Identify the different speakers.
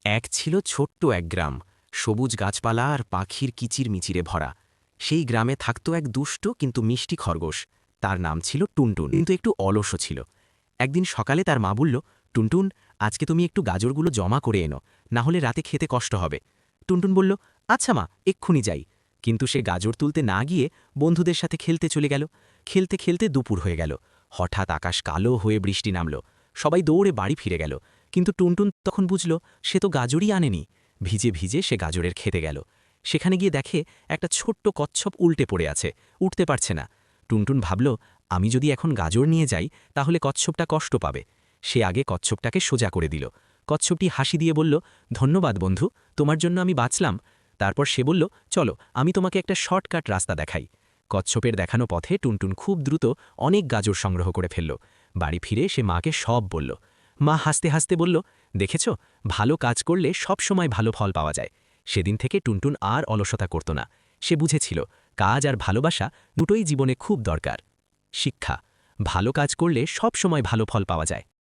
Speaker 1: এক ছিল ছোট্ট এক গ্রাম, সবুজ গাছপালা আর পাখির কিচিরমিচিরে ভরা। সেই গ্রামে থাকত এক দুষ্ট কিন্তু মিষ্টি খরগোশ। তার নাম ছিল টুনটুন, কিন্তু একটু অলসও ছিল। একদিন সকালে তার মা বলল, টুনটুন, আজকে তুমি একটু গাজরগুলো জমা করে এনো, না হলে রাতে খেতে কষ্ট হবে। টুনটুন বলল, আচ্ছা মা, এক্ষুনি যাই। কিন্তু সে গাজর তুলতে না গিয়ে বন্ধুদের সাথে খেলতে চলে গেল। খেলতে খেলতে দুপুর হয়ে গেল। হঠাৎ আকাশ কালো হয়ে বৃষ্টি নামল। সবাই দৌড়ে বাড়ি ফিরে গেল। কিন্তু টুনটুন তখন বুঝল সে তো গাজরই আনেনি। ভিজে ভিজে সে গাজরের খেতে গেল। সেখানে গিয়ে দেখে একটা ছোট্ট কচ্ছপ উল্টে পড়ে আছে, উঠতে পারছে না। টুনটুন ভাবল, আমি যদি এখন গাজর নিয়ে যাই তাহলে কচ্ছপটা কষ্ট পাবে। সে আগে কচ্ছপটাকে সোজা করে দিল। কচ্ছপটি হাসি দিয়ে বলল, ধন্যবাদ বন্ধু, তোমার জন্য আমি বাঁচলাম। তারপর সে বলল, চলো আমি তোমাকে একটা শর্টকাট রাস্তা দেখাই। কচ্ছপের দেখানো পথে টুনটুন খুব দ্রুত অনেক গাজর সংগ্রহ করে ফেলল। বাড়ি ফিরে সে মাকে সব বলল। মা হাসতে হাসতে বলল, দেখেছ, ভালো কাজ করলে সব সময় ভালো ফল পাওয়া যায়। সেদিন থেকে টুনটুন আর অলসতা করত না। সে বুঝেছিল কাজ আর ভালোবাসা দুটোই জীবনে খুব দরকার। শিক্ষা: ভালো কাজ করলে সব সময় ভালো ফল পাওয়া যায়।